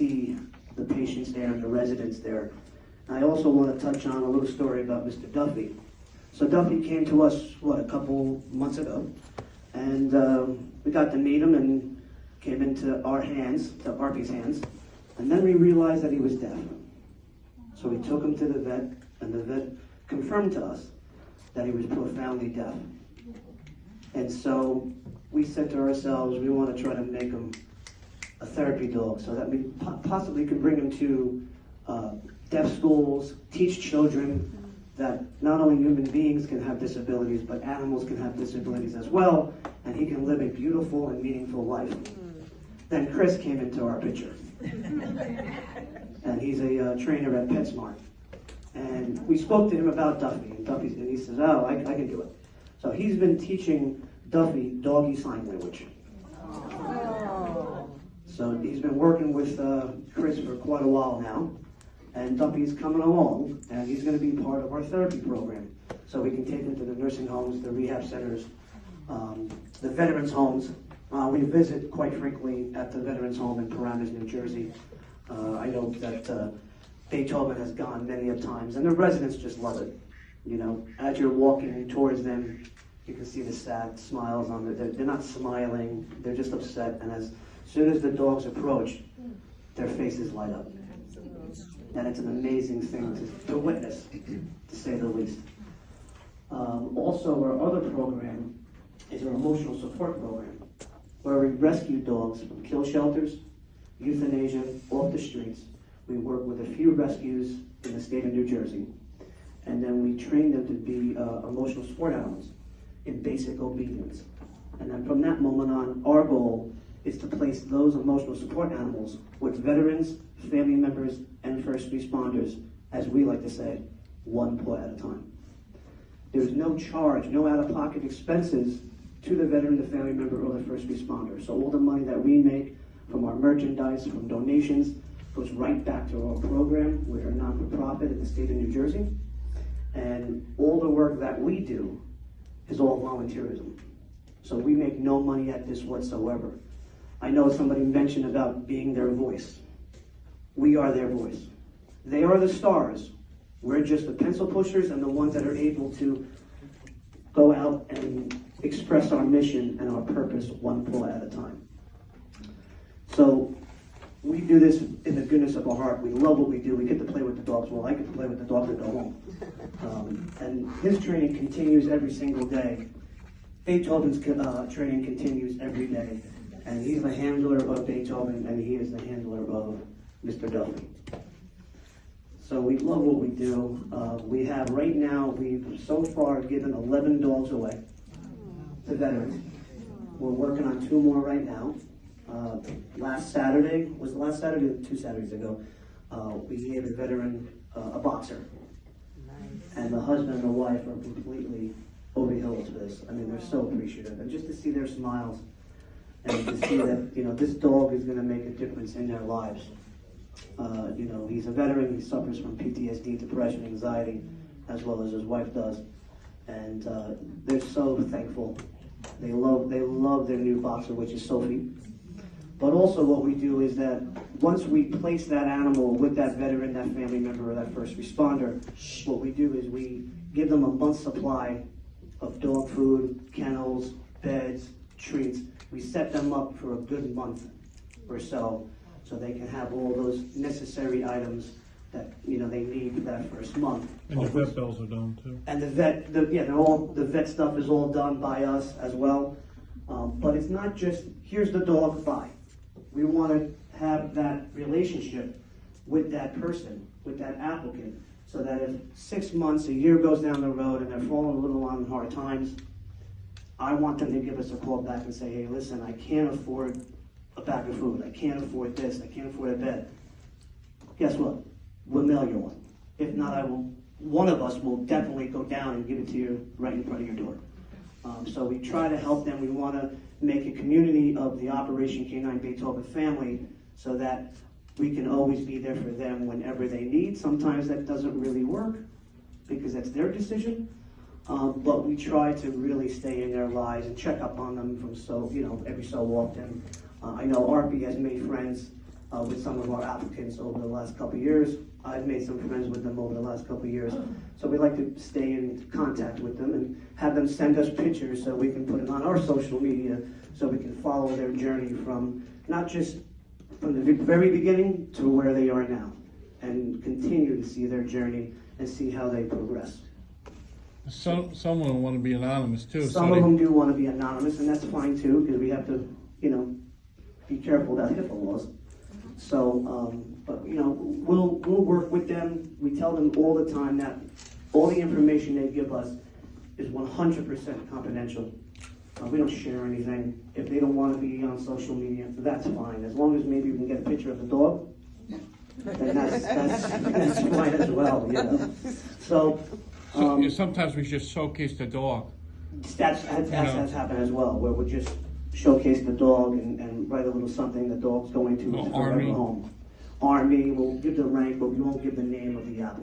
see the patients there and the residents there. And I also want to touch on a little story about Mr. Duffy. So Duffy came to us, a couple months ago, and we got to meet him and came into our hands, to RP's hands, and then we realized that he was deaf. So we took him to the vet, and the vet confirmed to us that he was profoundly deaf. And so we said to ourselves, we want to try to make him a therapy dog so that we possibly could bring him to deaf schools, teach children that not only human beings can have disabilities, but animals can have disabilities as well, and he can live a beautiful and meaningful life. Then Chris came into our picture. And he's a trainer at PetSmart. And we spoke to him about Duffy, and he says, oh, I can do it. So he's been teaching Duffy doggy sign language. So he's been working with Chris for quite a while now, and Duffy's coming along, and he's going to be part of our therapy program. So we can take him to the nursing homes, the rehab centers, the veterans homes. We visit quite frequently at the veterans home in Paramus, New Jersey. I know that Beethoven has gone many a times, and the residents just love it. You know, as you're walking towards them, you can see the sad smiles on them. They're not smiling, they're just upset, and as soon as the dogs approach, their faces light up. And it's an amazing thing to witness, to say the least. Also, our other program is our emotional support program, where we rescue dogs from kill shelters, euthanasia, off the streets. We work with a few rescues in the state of New Jersey, and then we train them to be emotional support animals in basic obedience. And then from that moment on, our goal is to place those emotional support animals with veterans, family members, and first responders, as we like to say, one paw at a time. There's no charge, no out-of-pocket expenses to the veteran, the family member, or the first responder. So all the money that we make from our merchandise, from donations, goes right back to our program. We're a non-for-profit in the state of New Jersey. And all the work that we do is all volunteerism. So we make no money at this whatsoever. I know somebody mentioned about being their voice. We are their voice. They are the stars. We're just the pencil pushers and the ones that are able to go out and express our mission and our purpose one paw at a time. So we do this in the goodness of our heart. We love what we do. We get to play with the dogs. Well, I get to play with the dogs and go home. And his training continues every single day. Beethoven's training continues every day. And he's the handler of Beethoven, and he is the handler of Mr. Duffy. So we love what we do. We have right now, we've so far given 11 dogs away to veterans. We're working on 2 more right now. Last Saturday, was the last Saturday or 2 Saturdays ago, we gave a veteran a boxer. And the husband and the wife are completely over the hills for this. I mean, they're so appreciative. And just to see their smiles and to see that, you know, this dog is going to make a difference in their lives. You know, he's a veteran. He suffers from PTSD, depression, anxiety, as well as his wife does. And they're so thankful. They love their new boxer, which is Sophie. But also what we do is that once we place that animal with that veteran, that family member, or that first responder, what we do is we give them a month's supply of dog food, kennels, beds, treats. We set them up for a good month or so they can have all those necessary items that, you know, they need for that first month. And your vet bills are done too. And the vet stuff is all done by us as well. But it's not just, here's the dog, bye. We want to have that relationship with that person, with that applicant, so that if 6 months, a year goes down the road and they're falling a little on hard times, I want them to give us a call back and say, hey, listen, I can't afford a bag of food. I can't afford this. I can't afford a bed. Guess what? We'll mail you one. If not, one of us will definitely go down and give it to you right in front of your door. So we try to help them. We want to make a community of the Operation K9 Beethoven family so that we can always be there for them whenever they need. Sometimes that doesn't really work because that's their decision. But we try to really stay in their lives and check up on them from every so often. I know RP has made friends with some of our applicants over the last couple of years. I've made some friends with them over the last couple of years. So we'd like to stay in contact with them and have them send us pictures so we can put it on our social media so we can follow their journey from not just from the very beginning to where they are now and continue to see their journey and see how they progress. Some of them want to be anonymous too. Some of them do want to be anonymous, and that's fine too, because we have to, be careful about HIPAA laws. So, but we'll work with them. We tell them all the time that all the information they give us is 100% confidential. We don't share anything. If they don't want to be on social media, that's fine. As long as maybe we can get a picture of the dog, then that's fine as well. So. Sometimes we just showcase the dog. That's happened as well, where we just showcase the dog and write a little something the dog's going to Army. home. Army, we'll give the rank, but we won't give the name of the applicant.